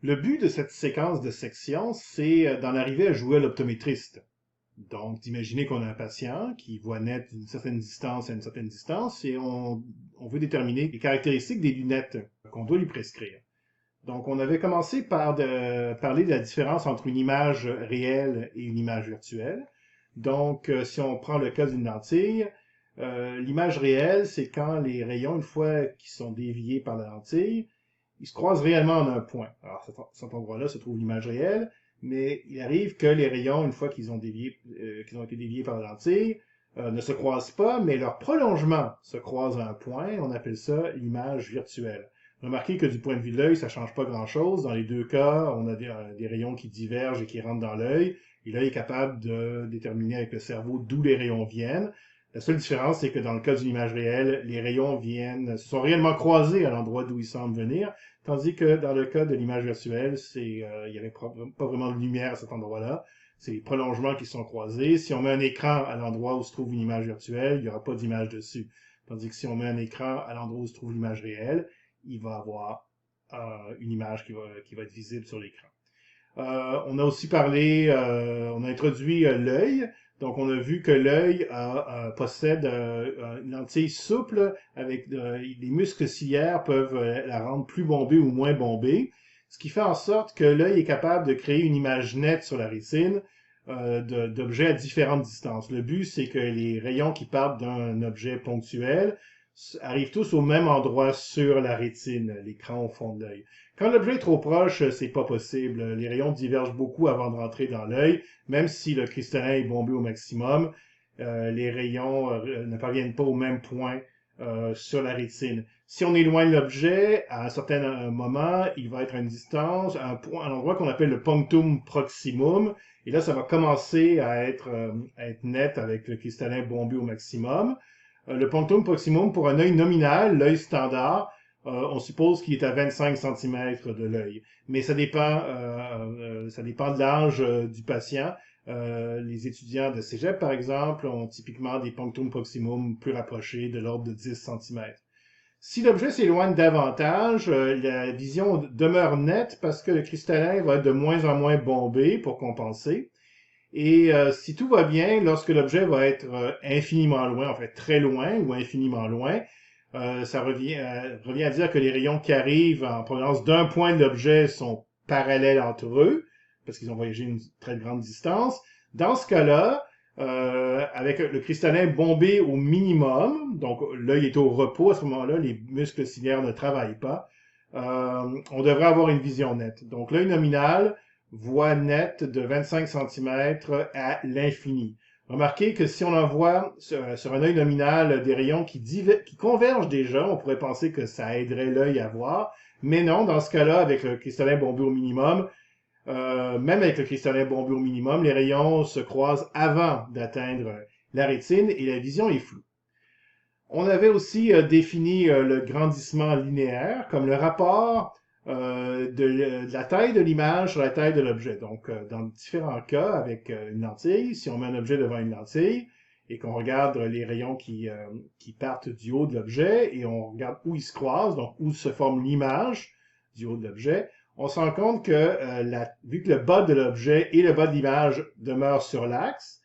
Le but de cette séquence de sections, c'est d'en arriver à jouer à l'optométriste. Donc, d'imaginer qu'on a un patient qui voit net d'une certaine distance à une certaine distance et on veut déterminer les caractéristiques des lunettes qu'on doit lui prescrire. Donc, on avait commencé par parler de la différence entre une image réelle et une image virtuelle. Donc, si on prend le cas d'une lentille, l'image réelle, c'est quand les rayons, une fois qu'ils sont déviés par la lentille, ils se croisent réellement en un point. Alors, cet endroit-là se trouve l'image réelle, mais il arrive que les rayons, une fois qu'ils ont été déviés par la lentille, ne se croisent pas, mais leur prolongement se croise à un point. On appelle ça l'image virtuelle. Remarquez que du point de vue de l'œil, ça ne change pas grand-chose. Dans les deux cas, on a des rayons qui divergent et qui rentrent dans l'œil. Et l'œil est capable de déterminer avec le cerveau d'où les rayons viennent. La seule différence, c'est que dans le cas d'une image réelle, les rayons se sont réellement croisés à l'endroit d'où ils semblent venir, tandis que dans le cas de l'image virtuelle, il n'y avait pas vraiment de lumière à cet endroit-là. C'est les prolongements qui sont croisés. Si on met un écran à l'endroit où se trouve une image virtuelle, il n'y aura pas d'image dessus. Tandis que si on met un écran à l'endroit où se trouve l'image réelle, il va avoir une image qui va être visible sur l'écran. On a aussi on a introduit l'œil. Donc, on a vu que l'œil possède une lentille souple avec les muscles ciliaires peuvent la rendre plus bombée ou moins bombée, ce qui fait en sorte que l'œil est capable de créer une image nette sur la rétine d'objets à différentes distances. Le but, c'est que les rayons qui partent d'un objet ponctuel arrivent tous au même endroit sur la rétine, l'écran au fond de l'œil. Quand l'objet est trop proche, c'est pas possible. Les rayons divergent beaucoup avant de rentrer dans l'œil, même si le cristallin est bombé au maximum. Les rayons ne parviennent pas au même point sur la rétine. Si on éloigne l'objet, à un certain moment, il va être à une distance, à un endroit qu'on appelle le punctum proximum, et là, ça va commencer à être net avec le cristallin bombé au maximum. Le punctum proximum, pour un œil nominal, l'œil standard, on suppose qu'il est à 25 cm de l'œil. Mais ça dépend de l'âge du patient. Les étudiants de cégep, par exemple, ont typiquement des punctum proximum plus rapprochés, de l'ordre de 10 cm. Si l'objet s'éloigne davantage, la vision demeure nette parce que le cristallin va être de moins en moins bombé pour compenser. Et si tout va bien, lorsque l'objet va être infiniment loin, en fait très loin ou infiniment loin, ça revient à dire que les rayons qui arrivent en provenance d'un point de l'objet sont parallèles entre eux, parce qu'ils ont voyagé une très grande distance. Dans ce cas-là, avec le cristallin bombé au minimum, donc l'œil est au repos à ce moment-là, les muscles ciliaires ne travaillent pas, on devrait avoir une vision nette. Donc l'œil nominal voit nette de 25 cm à l'infini. Remarquez que si on envoie sur un œil nominal des rayons qui convergent déjà, on pourrait penser que ça aiderait l'œil à voir, mais non, dans ce cas-là, avec le cristallin bombé au minimum, même avec le cristallin bombé au minimum, les rayons se croisent avant d'atteindre la rétine et la vision est floue. On avait aussi défini le grandissement linéaire comme le rapport de la taille de l'image sur la taille de l'objet. Donc, dans différents cas, avec une lentille, si on met un objet devant une lentille et qu'on regarde les rayons qui partent du haut de l'objet et on regarde où ils se croisent, donc où se forme l'image du haut de l'objet, on se rend compte que vu que le bas de l'objet et le bas de l'image demeurent sur l'axe,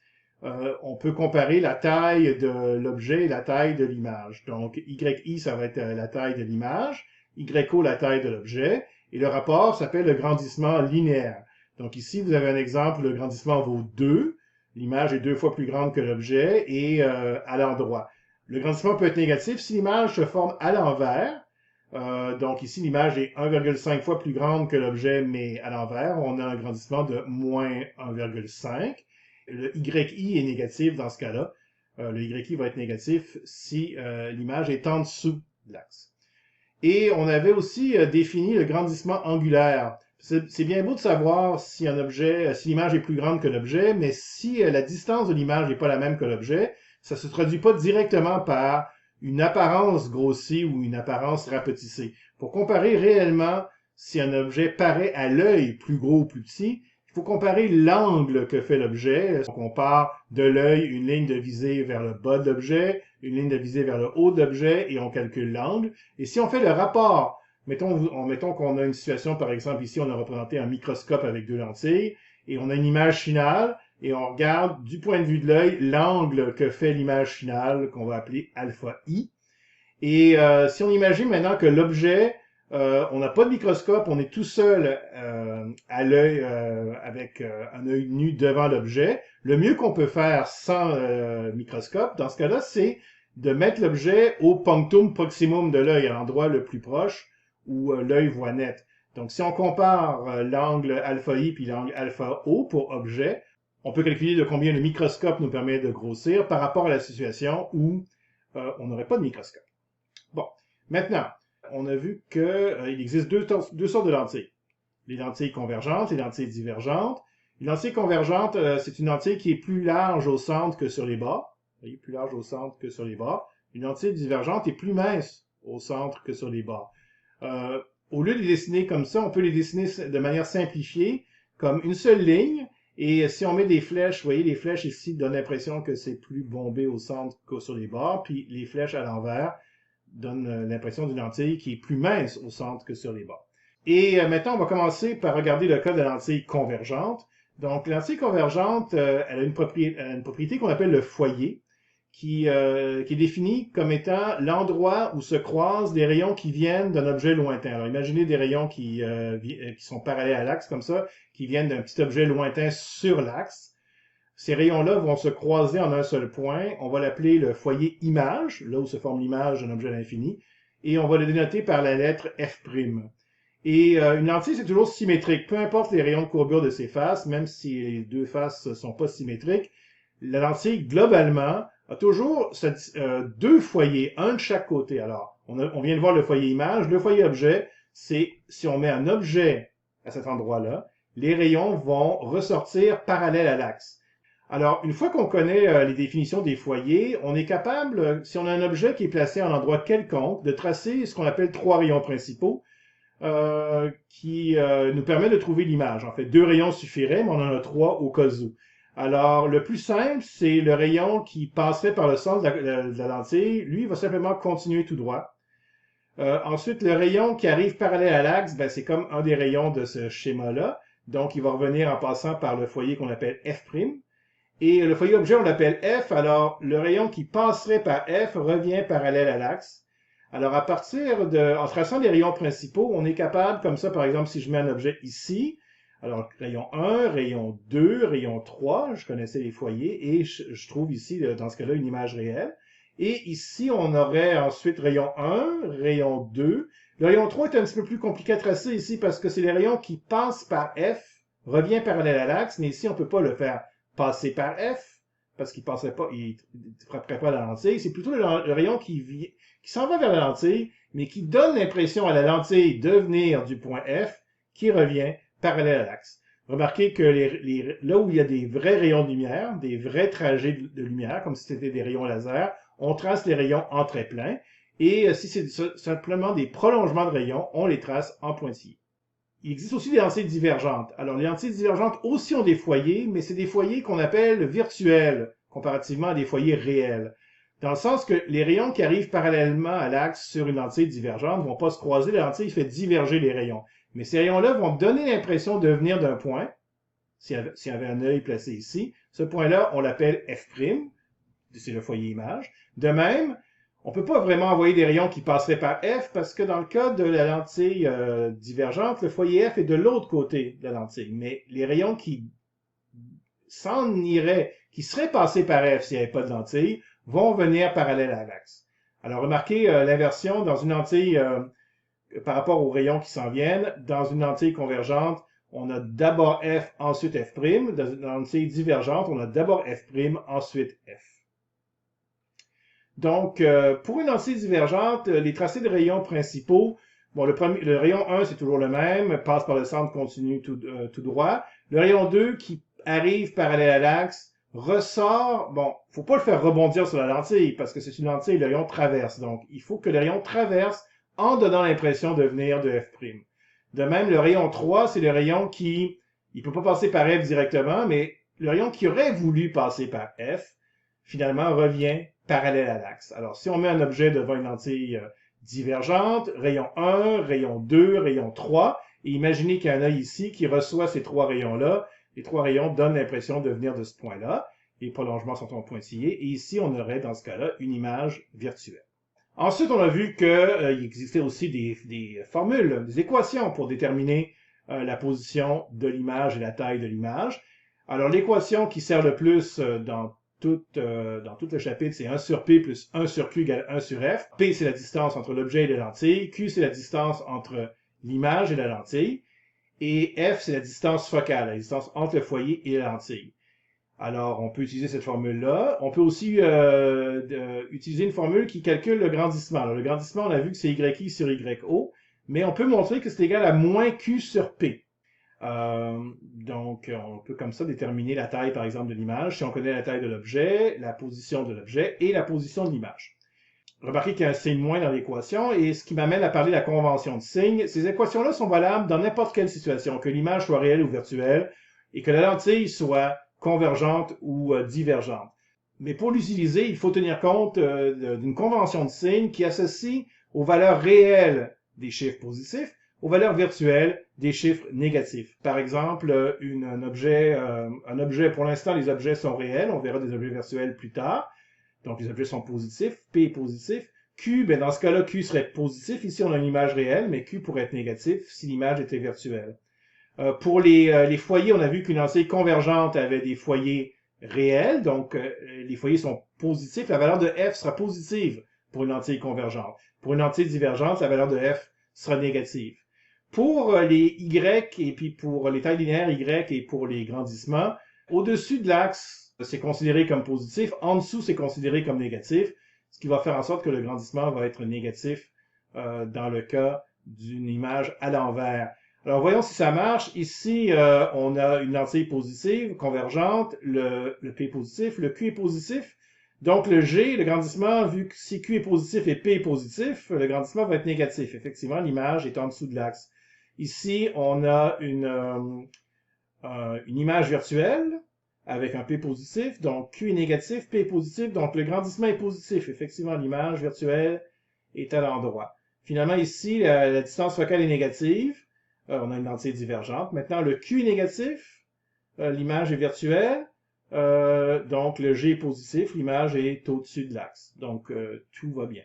on peut comparer la taille de l'objet et la taille de l'image. Donc, YI, ça va être la taille de l'image, YO, la taille de l'objet, et le rapport s'appelle le grandissement linéaire. Donc ici, vous avez un exemple, le grandissement vaut 2, l'image est 2 fois plus grande que l'objet, et à l'endroit. Le grandissement peut être négatif si l'image se forme à l'envers. Donc ici, l'image est 1,5 fois plus grande que l'objet, mais à l'envers, on a un grandissement de moins 1,5. Le YI est négatif dans ce cas-là. Le YI va être négatif si l'image est en dessous de l'axe. Et on avait aussi défini le grandissement angulaire. C'est bien beau de savoir si si l'image est plus grande que l'objet, mais si la distance de l'image n'est pas la même que l'objet, ça se traduit pas directement par une apparence grossie ou une apparence rapetissée. Pour comparer réellement si un objet paraît à l'œil plus gros ou plus petit, il faut comparer l'angle que fait l'objet. On compare de l'œil une ligne de visée vers le bas de l'objet, une ligne de visée vers le haut de l'objet et on calcule l'angle. Et si on fait le rapport Mettons qu'on a une situation, par exemple, ici, on a représenté un microscope avec deux lentilles, et on a une image finale, et on regarde, du point de vue de l'œil, l'angle que fait l'image finale, qu'on va appeler alpha I. Et si on imagine maintenant que l'objet, on n'a pas de microscope, on est tout seul à l'œil, avec un œil nu devant l'objet, le mieux qu'on peut faire sans microscope, dans ce cas-là, c'est de mettre l'objet au punctum proximum de l'œil, à l'endroit le plus proche où l'œil voit net. Donc, si on compare l'angle alpha I puis l'angle alpha O pour objet, on peut calculer de combien le microscope nous permet de grossir par rapport à la situation où on n'aurait pas de microscope. Bon, maintenant, on a vu qu'il existe deux sortes de lentilles. Les lentilles convergentes et les lentilles divergentes. Les lentilles convergentes, c'est une lentille qui est plus large au centre que sur les bords. Vous voyez, plus large au centre que sur les bords. Une lentille divergente est plus mince au centre que sur les bords. Au lieu de les dessiner comme ça, on peut les dessiner de manière simplifiée, comme une seule ligne. Et si on met des flèches, vous voyez, les flèches ici donnent l'impression que c'est plus bombé au centre que sur les bords, puis les flèches à l'envers donnent l'impression d'une lentille qui est plus mince au centre que sur les bords. Et maintenant, on va commencer par regarder le cas de la lentille convergente. Donc, la lentille convergente, elle a une propriété qu'on appelle le foyer, qui est défini comme étant l'endroit où se croisent des rayons qui viennent d'un objet lointain. Alors, imaginez des rayons qui sont parallèles à l'axe, comme ça, qui viennent d'un petit objet lointain sur l'axe. Ces rayons-là vont se croiser en un seul point. On va l'appeler le foyer image, là où se forme l'image d'un objet à l'infini, et on va le dénoter par la lettre F'. Et une lentille, c'est toujours symétrique. Peu importe les rayons de courbure de ses faces, même si les deux faces ne sont pas symétriques, la lentille, globalement, a toujours deux foyers, un de chaque côté. Alors, on vient de voir le foyer image. Le foyer objet, c'est si on met un objet à cet endroit-là, les rayons vont ressortir parallèles à l'axe. Alors, une fois qu'on connaît les définitions des foyers, on est capable, si on a un objet qui est placé à un endroit quelconque, de tracer ce qu'on appelle trois rayons principaux, qui nous permet de trouver l'image. En fait, deux rayons suffiraient, mais on en a trois au cas où. Alors, le plus simple, c'est le rayon qui passerait par le centre de la lentille. Lui, il va simplement continuer tout droit. Ensuite, le rayon qui arrive parallèle à l'axe, ben, c'est comme un des rayons de ce schéma-là. Donc, il va revenir en passant par le foyer qu'on appelle F'. Et le foyer objet, on l'appelle F. Alors, le rayon qui passerait par F revient parallèle à l'axe. Alors, en traçant les rayons principaux, on est capable, comme ça, par exemple, si je mets un objet ici, alors, rayon 1, rayon 2, rayon 3, je connaissais les foyers, et je trouve ici, dans ce cas-là, une image réelle. Et ici, on aurait ensuite rayon 1, rayon 2. Le rayon 3 est un petit peu plus compliqué à tracer ici parce que c'est les rayons qui passent par F, revient parallèle à l'axe, mais ici, on ne peut pas le faire passer par F, parce qu'il passerait pas, il frapperait pas la lentille. C'est plutôt le rayon qui s'en va vers la lentille, mais qui donne l'impression à la lentille de venir du point F, qui revient parallèle à l'axe. Remarquez que là où il y a des vrais rayons de lumière, des vrais trajets de lumière, comme si c'était des rayons laser, on trace les rayons en trait plein. Et si c'est simplement des prolongements de rayons, on les trace en pointillés. Il existe aussi des lentilles divergentes. Alors, les lentilles divergentes aussi ont des foyers, mais c'est des foyers qu'on appelle virtuels, comparativement à des foyers réels. Dans le sens que les rayons qui arrivent parallèlement à l'axe sur une lentille divergente vont pas se croiser, la lentille fait diverger les rayons. Mais ces rayons-là vont donner l'impression de venir d'un point, s'il y avait un œil placé ici. Ce point-là, on l'appelle F', c'est le foyer image. De même, on ne peut pas vraiment envoyer des rayons qui passeraient par F parce que dans le cas de la lentille divergente, le foyer F est de l'autre côté de la lentille. Mais les rayons qui s'en iraient, qui seraient passés par F s'il n'y avait pas de lentille, vont venir parallèle à l'axe. Alors remarquez l'inversion dans une lentille par rapport aux rayons qui s'en viennent. Dans une lentille convergente, on a d'abord F, ensuite F'. Dans une lentille divergente, on a d'abord F', ensuite F. Donc, pour une lentille divergente, les tracés de rayons principaux, bon, le rayon 1, c'est toujours le même, passe par le centre continu tout droit. Le rayon 2, qui arrive parallèle à l'axe, ressort, bon, faut pas le faire rebondir sur la lentille, parce que c'est une lentille, le rayon traverse. Donc, il faut que le rayon traverse en donnant l'impression de venir de F'. De même, le rayon 3, c'est le rayon qui, il peut pas passer par F directement, mais le rayon qui aurait voulu passer par F, finalement, revient parallèle à l'axe. Alors, si on met un objet devant une lentille divergentes, rayon 1, rayon 2, rayon 3. Et imaginez qu'il y a un œil ici qui reçoit ces trois rayons-là. Les trois rayons donnent l'impression de venir de ce point-là. Les prolongements sont en pointillés. Et ici, on aurait, dans ce cas-là, une image virtuelle. Ensuite, on a vu qu'il existait aussi des formules, des équations pour déterminer la position de l'image et la taille de l'image. Alors, l'équation qui sert le plus dans tout le chapitre, c'est 1 sur P plus 1 sur Q égale 1 sur F. P, c'est la distance entre l'objet et la lentille. Q, c'est la distance entre l'image et la lentille. Et F, c'est la distance focale, la distance entre le foyer et la lentille. Alors, on peut utiliser cette formule-là. On peut aussi utiliser une formule qui calcule le grandissement. Alors, le grandissement, on a vu que c'est YI sur YO, mais on peut montrer que c'est égal à moins Q sur P. Donc, on peut comme ça déterminer la taille, par exemple, de l'image, si on connaît la taille de l'objet, la position de l'objet et la position de l'image. Remarquez qu'il y a un signe moins dans l'équation, et ce qui m'amène à parler de la convention de signes. Ces équations-là sont valables dans n'importe quelle situation, que l'image soit réelle ou virtuelle, et que la lentille soit convergente ou divergente. Mais pour l'utiliser, il faut tenir compte d'une convention de signes qui associe aux valeurs réelles des chiffres positifs aux valeurs virtuelles des chiffres négatifs. Par exemple, un objet, pour l'instant, les objets sont réels, on verra des objets virtuels plus tard. Donc, les objets sont positifs, P est positif. Q, ben dans ce cas-là, Q serait positif. Ici, on a une image réelle, mais Q pourrait être négatif si l'image était virtuelle. Pour les foyers, on a vu qu'une lentille convergente avait des foyers réels, donc les foyers sont positifs. La valeur de F sera positive pour une lentille convergente. Pour une lentille divergente, la valeur de F sera négative. Pour les Y et puis pour les tailles linéaires Y et pour les grandissements, au-dessus de l'axe, c'est considéré comme positif. En dessous, c'est considéré comme négatif, ce qui va faire en sorte que le grandissement va être négatif dans le cas d'une image à l'envers. Alors, voyons si ça marche. Ici, on a une lentille positive, convergente, le P est positif, le Q est positif. Donc, le G, le grandissement, vu que si Q est positif et P est positif, le grandissement va être négatif. Effectivement, l'image est en dessous de l'axe. Ici, on a une image virtuelle avec un P positif, donc Q est négatif, P est positif, donc le grandissement est positif. Effectivement, l'image virtuelle est à l'endroit. Finalement, ici, la distance focale est négative. On a une lentille divergente. Maintenant, le Q est négatif, l'image est virtuelle, donc le G est positif, l'image est au-dessus de l'axe. Donc, tout va bien.